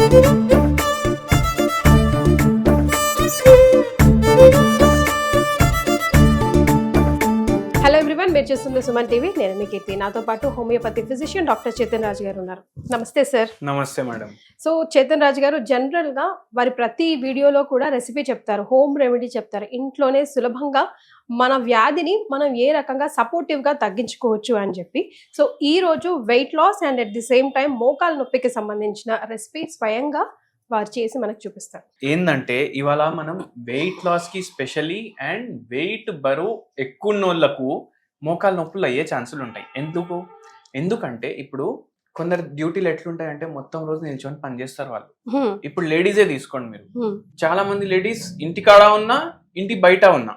Hello everyone, మీరు చూస్తుంది Suman TV. నేను మీ కీర్తి. నాతో పాటు హోమియోపతి ఫిజిషియన్ డాక్టర్ చేతన్ రాజు గారు ఉన్నారు. నమస్తే సార్. నమస్తే మేడం. సో చేతన్ రాజు గారు జనరల్ గా వారి ప్రతి వీడియోలో కూడా రెసిపీ చెప్తారు, హోమ్ రెమెడీ చెప్తారు. ఇంట్లోనే సులభంగా మన వ్యాధిని మనం ఏ రకంగా సపోర్టివ్ గా తగ్గించుకోవచ్చు అని చెప్పి. సో ఈ రోజు weight loss and at the same time మోకాల నొప్పికి సంబంధించిన రెసిపీ స్వయంగా వారు చేసి మనకు చూపిస్తారు. ఏంటంటే ఇవాళ మనం వెయిట్ లాస్ కి స్పెషలీ అండ్ వెయిట్ బరువు ఎక్కువ ఉన్నోళ్లకు మోకాలు నొప్పులు అయ్యే ఛాన్సులు ఉంటాయి. ఎందుకంటే ఇప్పుడు కొందరు డ్యూటీలు ఎట్లుంటాయంటే మొత్తం రోజు నిల్చొని పని చేస్తారు వాళ్ళు. ఇప్పుడు లేడీసే తీసుకోండి మీరు. చాలా మంది లేడీస్ ఇంటికాడ ఉన్నా ఇంటి బయట ఉన్నా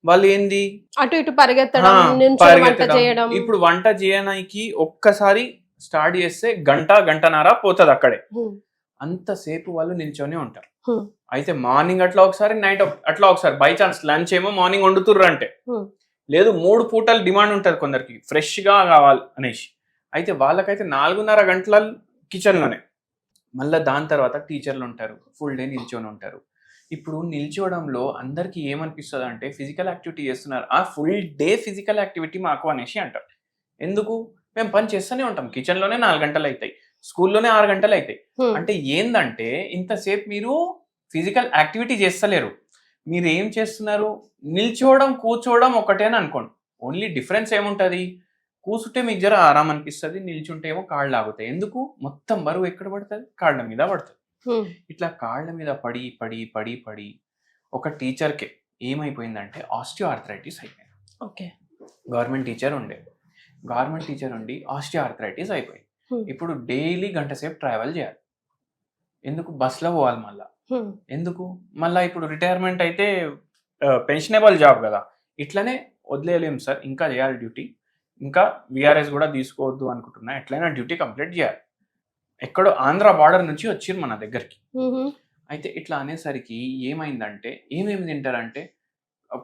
వాళ్ళు ఏంది అటు ఇటు పరిగెత్తడం. ఇప్పుడు వంట చేయడానికి ఒక్కసారి స్టార్ట్ చేస్తే గంటన్నర పోతుంది అక్కడే. అంతసేపు వాళ్ళు నిల్చొని ఉంటారు. అయితే మార్నింగ్ అట్లా ఒకసారి, నైట్ అట్లా ఒకసారి, బై ఛాన్స్ లంచ్ ఏమో మార్నింగ్ వండుతుర్రు అంటే లేదు 3 పూటలు డిమాండ్ ఉంటుంది కొందరికి ఫ్రెష్ గా కావాలి అనేసి. అయితే వాళ్ళకైతే 4.5 గంటల కిచెన్ లోనే. మళ్ళీ దాని తర్వాత టీచర్లు ఉంటారు, ఫుల్ డే నిల్చొని ఉంటారు. ఇప్పుడు నిల్చోవడంలో అందరికి ఏమనిపిస్తుంది అంటే ఫిజికల్ యాక్టివిటీ చేస్తున్నారు, ఆ ఫుల్ డే ఫిజికల్ యాక్టివిటీ మాకు అనేసి అంటారు. ఎందుకు? మేము పని చేస్తూనే ఉంటాం, కిచెన్ లోనే 4 గంటలు అవుతాయి, స్కూల్లోనే 6 గంటలు అవుతాయి. అంటే ఏందంటే ఇంతసేపు మీరు ఫిజికల్ యాక్టివిటీ చేస్తలేరు. మీరు ఏం చేస్తున్నారు? నిల్చోవడం కూర్చోవడం ఒకటేని అనుకోండి. ఓన్లీ డిఫరెన్స్ ఏముంటుంది? కూర్చుంటే మీకు జర ఆరాం అనిపిస్తుంది, నిల్చుంటే ఏమో కాళ్ళు ఆగుతాయి. ఎందుకు? మొత్తం బరువు ఎక్కడ పడుతుంది? కాళ్ళ మీద పడుతుంది. ఇట్లా కాళ్ళ మీద పడి పడి పడి పడి ఒక టీచర్కి ఏమైపోయిందంటే ఆస్టియో ఆర్థరైటిస్ అయిపోయింది. ఓకే. గవర్నమెంట్ టీచర్ ఉండి ఆస్టియో ఆర్థరైటిస్ అయిపోయింది. ఇప్పుడు డైలీ గంట సేపు ట్రావెల్ చేయాలి. ఎందుకు? బస్లో పోవాలి. ఎందుకు? మళ్ళీ ఇప్పుడు రిటైర్మెంట్ అయితే పెన్షనబుల్ జాబ్ కదా, ఇట్లనే వదిలేయలేము సార్, ఇంకా చేయాలి డ్యూటీ, ఇంకా విఆర్ఎస్ కూడా తీసుకోవద్దు అనుకుంటున్నా, ఎట్లయినా డ్యూటీ కంప్లీట్ చేయాలి. ఎక్కడో ఆంధ్ర బార్డర్ నుంచి వచ్చిర్రు మన దగ్గరికి. అయితే ఇట్లా అనేసరికి ఏమైందంటే ఏమేమి తింటారంటే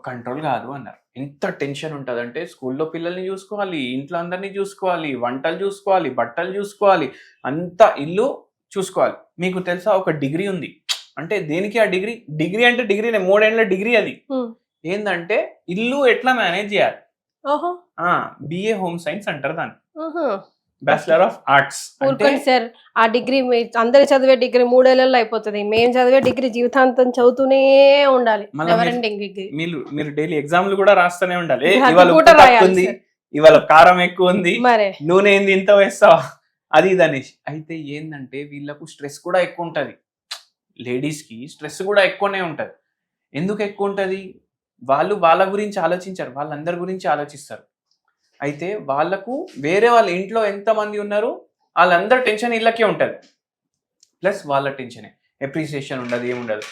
కంట్రోల్ కాదు అన్నారు. ఎంత టెన్షన్ ఉంటుందంటే స్కూల్లో పిల్లల్ని చూసుకోవాలి, ఇంట్లో అందరినీ చూసుకోవాలి, వంటలు చూసుకోవాలి, బట్టలు చూసుకోవాలి, అంతా ఇల్లు చూసుకోవాలి. మీకు తెలుసా ఒక డిగ్రీ ఉంది అంటే దేనికి? ఆ డిగ్రీ అంటే డిగ్రీనే, 3 ఏళ్ల డిగ్రీ. అది ఏంటంటే ఇల్లు ఎట్లా మేనేజ్ చేయాలి. బిఏ హోమ్ సైన్స్ అంటారు దాన్ని, బ్యాచిలర్ ఆఫ్ ఆర్ట్స్. సార్ ఆ డిగ్రీ అందరు చదివే డిగ్రీ 3 ఏళ్లలో అయిపోతుంది. మేము చదివే డిగ్రీ జీవితాంతం చదువుతూనే ఉండాలి. మీరు డైలీ ఎగ్జామ్లు కూడా రాస్తూనే ఉండాలి. ఇవాళ కారం ఎక్కువ ఉంది, నూనె ఏంది ఇంత వేస్తావా, అది ఇది అనేసి. అయితే ఏంటంటే వీళ్ళకు స్ట్రెస్ కూడా ఎక్కువ ఉంటుంది. లేడీస్ కి స్ట్రెస్ కూడా ఎక్కువనే ఉంటది. ఎందుకు ఎక్కువ ఉంటది? వాళ్ళు వాళ్ళ గురించి ఆలోచించారు, వాళ్ళందరి గురించి ఆలోచిస్తారు. అయితే వాళ్ళకు వేరే వాళ్ళ ఇంట్లో ఎంతమంది ఉన్నారు వాళ్ళందరూ టెన్షన్ ఇళ్ళకే ఉంటుంది, ప్లస్ వాళ్ళ టెన్షనే. ఎప్రిసియేషన్ ఉండదు, ఏముండదు.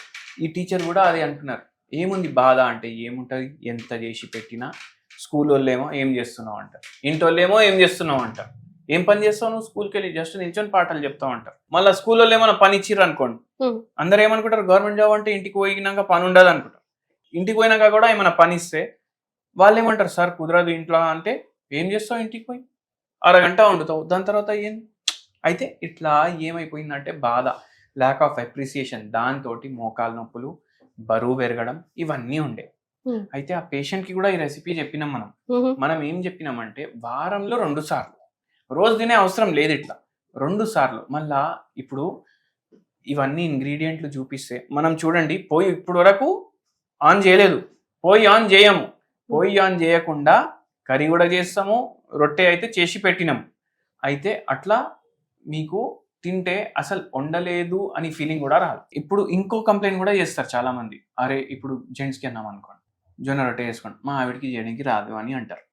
ఈ టీచర్ కూడా అదే అంటున్నారు. ఏముంది బాధ అంటే ఏముంటుంది, ఎంత చేసి పెట్టినా. స్కూల్ వాళ్ళేమో ఏం చేస్తున్నావు అంటారు, ఇంటి వాళ్ళేమో ఏం చేస్తున్నావు అంటారు. ఏం పని చేస్తావు నువ్వు? స్కూల్కి వెళ్ళి జస్ట్ నిల్చొని పాఠాలు చెప్తావు అంటారు. మళ్ళీ స్కూల్లో ఏమైనా పని ఇచ్చిర్రు అనుకోండి, అందరు ఏమనుకుంటారు, గవర్నమెంట్ జాబ్ అంటే ఇంటికి పోయినాక పని ఉండదు అనుకుంటారు. ఇంటికి పోయినాక కూడా ఏమైనా పని ఇస్తే వాళ్ళు ఏమంటారు, సార్ కుదరదు ఇంట్లో అంటే. ఏం చేస్తావు? ఇంటికి పోయి 6 గంటలు వండుతావు, దాని తర్వాత ఏం? అయితే ఇట్లా ఏమైపోయిందంటే బాధ, ల్యాక్ ఆఫ్ అప్రిసియేషన్, దాంతో మోకాలు నొప్పులు, బరువు పెరగడం, ఇవన్నీ ఉండే. అయితే ఆ పేషెంట్ కి కూడా ఈ రెసిపీ చెప్పినాం మనం ఏం చెప్పినామంటే వారంలో 2 సార్లు, రోజు తినే అవసరం లేదు, ఇట్లా 2 సార్లు. మళ్ళా ఇప్పుడు ఇవన్నీ ఇంగ్రీడియంట్లు చూపిస్తే మనం చూడండి, పోయి ఇప్పుడు వరకు ఆన్ చేయలేదు, పోయి ఆన్ చేయము, పోయి ఆన్ చేయకుండా కర్రీ కూడా చేస్తాము, రొట్టె అయితే చేసి పెట్టినాము. అయితే అట్లా మీకు తింటే అసలు వండలేదు అని ఫీలింగ్ కూడా రాదు. ఇప్పుడు ఇంకో కంప్లైంట్ కూడా చేస్తారు చాలా మంది, అరే ఇప్పుడు జెంట్స్కి అన్నాం అనుకోండి, జొన్న రొట్టె వేసుకోండి, మా ఆవిడకి చేయడానికి రాదు అని అంటారు.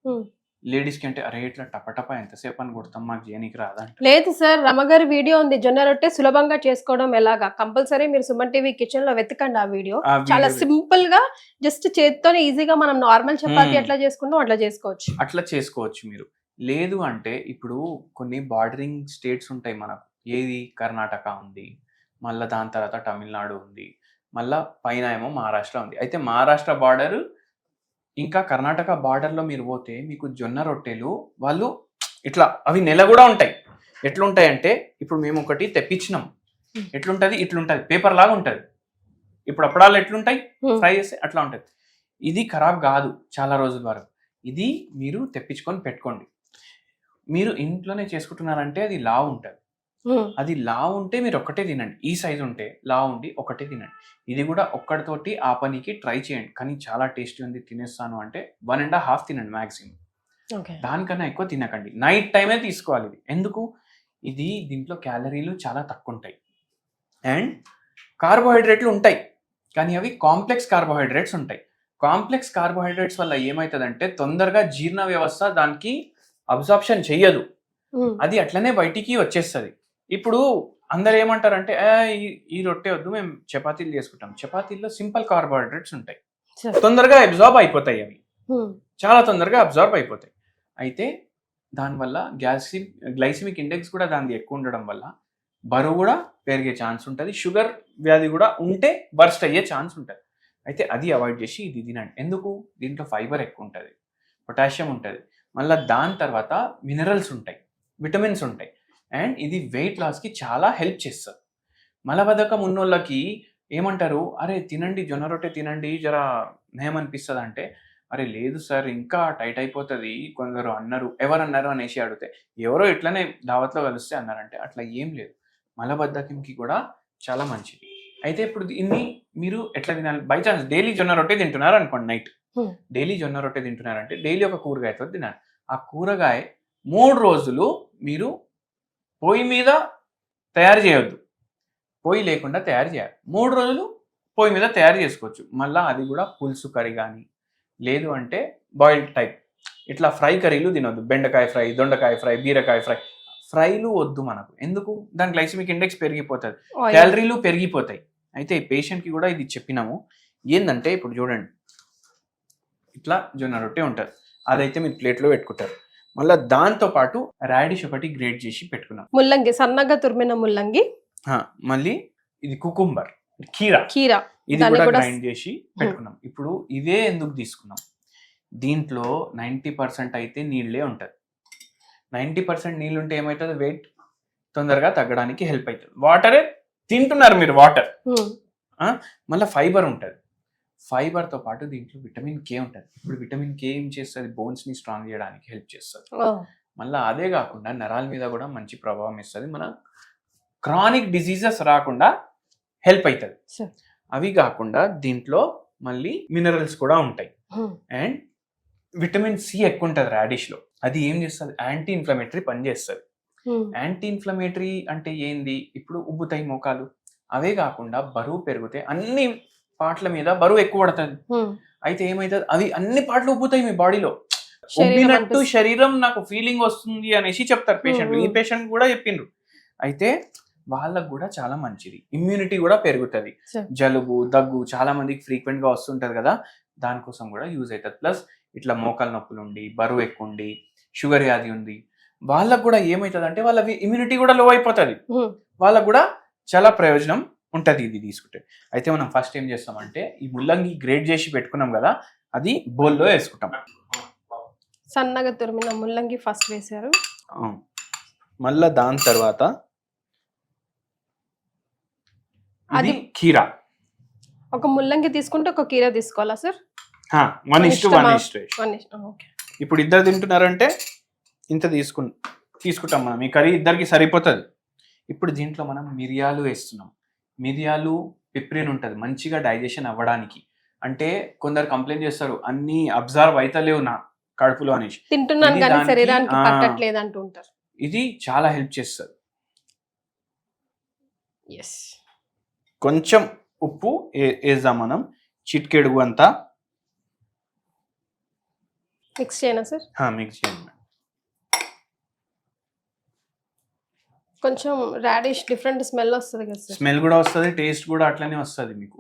లేడీస్ కి అంటే అరే ఇట్లా టపటప ఎంతసేపు అని కొడతాం, మాకు చేయడానికి రాదా? లేదు సార్, రమగారి వీడియో ఉంది, జొన్న రొట్టె సులభంగా చేసుకోవడం ఎలాగా. కంపల్సరీ మీరు సుమన్ టీవీ కిచెన్ లో వెతకండి ఆ వీడియో. చాలా సింపుల్ గా జస్ట్ చేత్తోనే ఈజీగా మనం నార్మల్ చపాతీ ఎట్లా చేసుకుంటాం అట్లా చేసుకోవచ్చు మీరు. లేదు అంటే ఇప్పుడు కొన్ని బార్డరింగ్ స్టేట్స్ ఉంటాయి మనకు, ఏది కర్ణాటక ఉంది, మళ్ళీ దాని తర్వాత తమిళనాడు ఉంది, మళ్ళా పైన ఏమో మహారాష్ట్ర ఉంది. అయితే మహారాష్ట్ర బార్డర్ ఇంకా కర్ణాటక బార్డర్లో మీరు పోతే మీకు జొన్న రొట్టెలు వాళ్ళు ఇట్లా అవి నెల కూడా ఉంటాయి. ఎట్లుంటాయంటే ఇప్పుడు మేము ఒకటి తెప్పించినాం, ఎట్లుంటది, ఇట్లుంటది, పేపర్ లాగా ఉంటది. ఇప్పుడు అప్పడాలు ఎట్లుంటాయి, ఫ్రై చేస్తే అట్లా ఉంటది. ఇది ఖరాబ్ కాదు చాలా రోజుల వరకు. ఇది మీరు తెప్పించుకొని పెట్టుకోండి. మీరు ఇంట్లోనే చేసుకుంటున్నారంటే అది లావు ఉంటుంది. అది లావు ఉంటే మీరు ఒక్కటే తినండి. ఈ సైజు ఉంటే లావు ఉండి ఒకటే తినండి. ఇది కూడా ఒక్కడితోటి ఆ పనికి ట్రై చేయండి. కానీ చాలా టేస్టీ ఉంది, తినేస్తాను అంటే 1.5 తినండి మ్యాక్సిమం. దానికన్నా ఎక్కువ తినకండి. నైట్ టైమే తీసుకోవాలి ఇది. ఎందుకు, ఇది దీంట్లో క్యాలరీలు చాలా తక్కువ ఉంటాయి అండ్ కార్బోహైడ్రేట్లు ఉంటాయి, కానీ అవి కాంప్లెక్స్ కార్బోహైడ్రేట్స్ ఉంటాయి. కాంప్లెక్స్ కార్బోహైడ్రేట్స్ వల్ల ఏమవుతుందంటే తొందరగా జీర్ణ వ్యవస్థ దానికి అబ్జార్ప్షన్ చెయ్యదు, అది అట్లనే బయటికి వచ్చేస్తుంది. ఇప్పుడు అందరు ఏమంటారంటే ఈ రొట్టె వద్దు, మేము చపాతీలు చేసుకుంటాం. చపాతీల్లో సింపుల్ కార్బోహైడ్రేట్స్ ఉంటాయి, తొందరగా అబ్జార్బ్ అయిపోతాయి. అవి చాలా తొందరగా అబ్జార్బ్ అయిపోతాయి. అయితే దానివల్ల గ్లైసిమిక్ ఇండెక్స్ కూడా దానికి ఎక్కువ ఉండడం వల్ల బరువు కూడా పెరిగే ఛాన్స్ ఉంటుంది. షుగర్ వ్యాధి కూడా ఉంటే బర్స్ట్ అయ్యే ఛాన్స్ ఉంటుంది. అయితే అది అవాయిడ్ చేసి ఇది తినండి. ఎందుకు, దీంట్లో ఫైబర్ ఎక్కువ ఉంటుంది, పొటాషియం ఉంటుంది, మళ్ళీ దాని తర్వాత మినరల్స్ ఉంటాయి, విటమిన్స్ ఉంటాయి అండ్ ఇది వెయిట్ లాస్కి చాలా హెల్ప్ చేస్తుంది. మలబద్ధకం ఉన్నోళ్ళకి ఏమంటారు, అరే తినండి జొన్న రొట్టె తినండి జరా నయమనిపిస్తుంది అంటే, అరే లేదు సార్ ఇంకా టైట్ అయిపోతుంది కొందరు అన్నారు. ఎవరన్నారు అనేసి అడిగితే ఎవరో ఇట్లనే దావత్లో కలిస్తే అన్నారంటే అట్లా ఏం లేదు. మలబద్ధకంకి కూడా చాలా మంచిది. అయితే ఇప్పుడు దీన్ని మీరు ఎట్లా తినాలి, బై ఛాన్స్ డైలీ జొన్న రొట్టె తింటున్నారు అనుకోండి, నైట్ డైలీ జొన్న రొట్టె తింటున్నారంటే డైలీ ఒక కూరగాయతో తినాలి. ఆ కూరగాయ 3 రోజులు మీరు పొయ్యి మీద తయారు చేయొద్దు, పొయ్యి లేకుండా తయారు చేయాలి. 3 రోజులు పొయ్యి మీద తయారు చేసుకోవచ్చు. మళ్ళీ అది కూడా పులుసు కర్రీ కానీ లేదు అంటే బాయిల్డ్ టైప్ ఇట్లా ఫ్రై కర్రీలు తినొద్దు. బెండకాయ ఫ్రై, దొండకాయ ఫ్రై, బీరకాయ ఫ్రై, ఫ్రైలు వద్దు మనకు. ఎందుకు, దాని గ్లైసిమిక్ ఇండెక్స్ పెరిగిపోతుంది, క్యాలరీలు పెరిగిపోతాయి. అయితే ఈ పేషెంట్కి కూడా ఇది చెప్పినాము. ఏంటంటే ఇప్పుడు చూడండి, ఇట్లా జొన్న రొట్టె ఉంటుంది, అదైతే మీరు ప్లేట్లో పెట్టుకుంటారు. మళ్ళీ దాంతో పాటు రాడిష్ ఒకటి గ్రేట్ చేసి పెట్టుకున్నాం, ముల్లంగి సన్నగా తురిమిన ముల్లంగి. మళ్ళీ ఇది కుకుంబర్, కీరా ఇది కూడా గ్రైండ్ చేసి పెట్టుకున్నాం. ఇప్పుడు ఇవే ఎందుకు తీసుకున్నాం, దీంట్లో 90% అయితే నీళ్ళే ఉంటుంది. 90% నీళ్ళు ఉంటే ఏమవుతుంది, వెయిట్ తొందరగా తగ్గడానికి హెల్ప్ అవుతుంది. వాటరే తింటున్నారు మీరు, వాటర్. మళ్ళీ ఫైబర్ ఉంటుంది, ఫైబర్తో పాటు దీంట్లో విటమిన్ కే ఉంటుంది. ఇప్పుడు విటమిన్ కే ఏం చేస్తుంది, బోన్స్ని స్ట్రాంగ్ చేయడానికి హెల్ప్ చేస్తుంది. మళ్ళీ అదే కాకుండా నరాల మీద కూడా మంచి ప్రభావం ఇస్తుంది, మన క్రానిక్ డిసీజెస్ రాకుండా హెల్ప్ అవుతుంది. అవి కాకుండా దీంట్లో మళ్ళీ మినరల్స్ కూడా ఉంటాయి అండ్ విటమిన్ సి ఎక్కువ ఉంటుంది రాడిష్లో. అది ఏం చేస్తుంది, యాంటీ ఇన్ఫ్లమేటరీ పని చేస్తుంది. యాంటీ ఇన్ఫ్లమేటరీ అంటే ఏంది, ఇప్పుడు ఉబ్బుతాయి మోకాలు, అవే కాకుండా బరువు పెరిగితే అన్ని పార్ట్ల మీద బరువు ఎక్కువ పడుతుంది. అయితే ఏమైతుంది, అవి అన్ని పార్ట్లు ఉబ్బుతాయి మీ బాడీలో, ఉబ్బినట్టు శరీరం నాకు ఫీలింగ్ వస్తుంది అనేసి చెప్తారు పేషెంట్లు. ఈ పేషెంట్ కూడా చెప్పిండ్రు. అయితే వాళ్ళకు కూడా చాలా మంచిది, ఇమ్యూనిటీ కూడా పెరుగుతుంది. జలుబు దగ్గు చాలా మందికి ఫ్రీక్వెంట్ గా వస్తుంటది కదా, దానికోసం కూడా యూజ్ అవుతుంది. ప్లస్ ఇట్లా మోకాలు నొప్పులు ఉండి, బరువు ఎక్కువ ఉండి, షుగర్ వ్యాధి ఉంది, వాళ్ళకు కూడా ఏమవుతుంది అంటే వాళ్ళ ఇమ్యూనిటీ కూడా లో అయిపోతుంది, వాళ్ళకు కూడా చాలా ప్రయోజనం ఉంటుంది ఇది తీసుకుంటే. అయితే మనం ఫస్ట్ ఏం చేస్తామంటే ఈ ముల్లంగి గ్రేట్ చేసి పెట్టుకున్నాం కదా, అది బౌల్లో వేసుకుంటాం. సన్నగా తురిమిన ముల్లంగి ఫస్ట్ వేసారు. మళ్ళా దాని తర్వాత అది కీరా, ఒక ముల్లంగి తీసుకుంటే ఒక కీరా తీసుకోవాలా సార్? 1:1. ఇప్పుడు ఇద్దరు తింటున్నారంటే ఇంత తీసుకుంటాం మనం, ఈ కర్రీ ఇద్దరికి సరిపోతుంది. ఇప్పుడు దీంట్లో మనం మిరియాలు వేస్తున్నాం. మిరియాలు పిప్రిన్ ఉంటుంది మంచిగా డైజెషన్ అవ్వడానికి. అంటే కొందరు కంప్లైంట్ చేస్తారు అన్ని అబ్జర్వ్ అయితలేవు నా కడుపులో అనేసి, తింటున్నాను కానీ శరీరానికి పట్టట్లేదు అంటూ ఉంటారు. ఇది చాలా హెల్ప్ చేస్తుంది. కొంచెం ఉప్పు వేద్దాం మనం, చిటికెడు అంతా. మిక్స్ చేయనా సార్? మిక్స్ చేయండి. కొంచెం రాడిష్ డిఫరెంట్ స్మెల్ వస్తుంది కదా సార్? స్మెల్ కూడా వస్తుంది, టేస్ట్ కూడా అట్లనే వస్తుంది. మీకు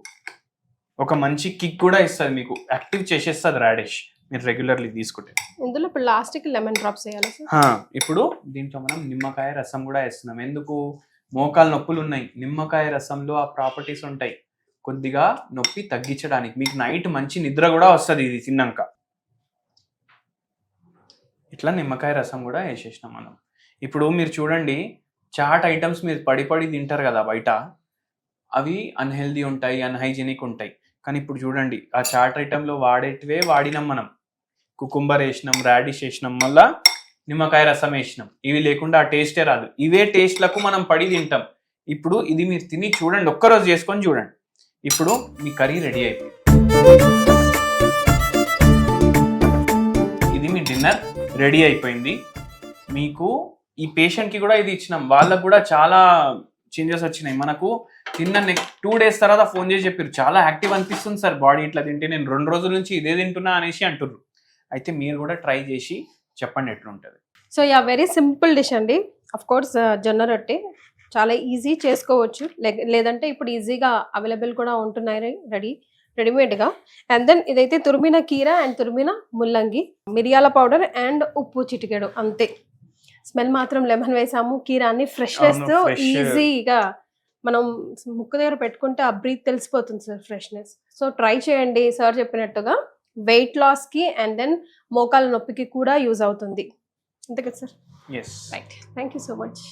ఒక మంచి కిక్ కూడా ఇస్తుంది, మీకు యాక్టివ్ చేసేస్తుంది రాడిష్ మీరు రెగ్యులర్లీ తీసుకుంటే. ఇందులో ఇప్పుడు లాస్ట్కి లెమన్ డ్రాప్స్ వేయాలి సార్? ఇప్పుడు దీంట్లో మనం నిమ్మకాయ రసం కూడా వేస్తున్నాం. ఎందుకు, మోకాలు నొప్పులు ఉన్నాయి, నిమ్మకాయ రసంలో ఆ ప్రాపర్టీస్ ఉంటాయి, కొద్దిగా నొప్పి తగ్గించడానికి. మీకు నైట్ మంచి నిద్ర కూడా వస్తుంది ఇది తిన్నాక. ఇట్లా నిమ్మకాయ రసం కూడా వేసేసినాం మనం. ఇప్పుడు మీరు చూడండి, చాట్ ఐటమ్స్ మీరు పడి పడి తింటారు కదా బయట, అవి అన్హెల్దీ ఉంటాయి, అన్హైజీనిక్ ఉంటాయి. కానీ ఇప్పుడు చూడండి, ఆ చాట్ ఐటెంలో వాడేటివే వాడినాం మనం. కుకుంబర్ వేసినాం, రాడిష్ వేసినాం, మళ్ళా నిమ్మకాయ రసం వేసినాం. ఇవి లేకుండా ఆ టేస్టే రాదు. ఇవే టేస్ట్లకు మనం పడి తింటాం. ఇప్పుడు ఇది మీరు తిని చూడండి, ఒక్కరోజు చేసుకొని చూడండి. ఇప్పుడు మీ కర్రీ రెడీ అయిపోయింది. ఇది మీ డిన్నర్ రెడీ అయిపోయింది. మీకు ఈ పేషెంట్కి కూడా ఇది ఇచ్చినాం, వాళ్ళకు కూడా చాలా చేంజెస్ వచ్చినాయి. మనకు తిన్న నెక్స్ట్ 2 days తర్వాత ఫోన్ చేసి చెప్పారు, చాలా యాక్టివ్ అనిపిస్తుంది సార్ బాడీ ఇట్లా తింటే, నేను 2 రోజుల నుంచి ఇదే తింటున్నా అనేసి అంటుర్రు. అయితే మీరు కూడా ట్రై చేసి చెప్పండి ఎట్లుంటుంది. సో వెరీ సింపుల్ డిష్ అండి. అఫ్ కోర్స్ జొన్న రొట్టె చాలా ఈజీ చేసుకోవచ్చు, లేదంటే ఇప్పుడు ఈజీగా అవైలబుల్ కూడా ఉంటున్నాయి రెడీమేడ్గా. అండ్ దెన్ ఇదైతే తురిమిన కీర అండ్ తురిమిన ముల్లంగి, మిరియాల పౌడర్ అండ్ ఉప్పు చిటికెడు అంతే. స్మెల్ మాత్రం లెమన్ వేసాము, కీర అన్ని ఫ్రెష్నెస్ ఈజీగా మనం ముక్కు దగ్గర పెట్టుకుంటే ఆ బ్రీత్ తెలిసిపోతుంది సార్, ఫ్రెష్నెస్. సో ట్రై చేయండి. సార్ చెప్పినట్టుగా వెయిట్ లాస్కి అండ్ దెన్ మోకాల నొప్పికి కూడా యూజ్ అవుతుంది. అంతే కదా sir? Yes. Right, thank you so much.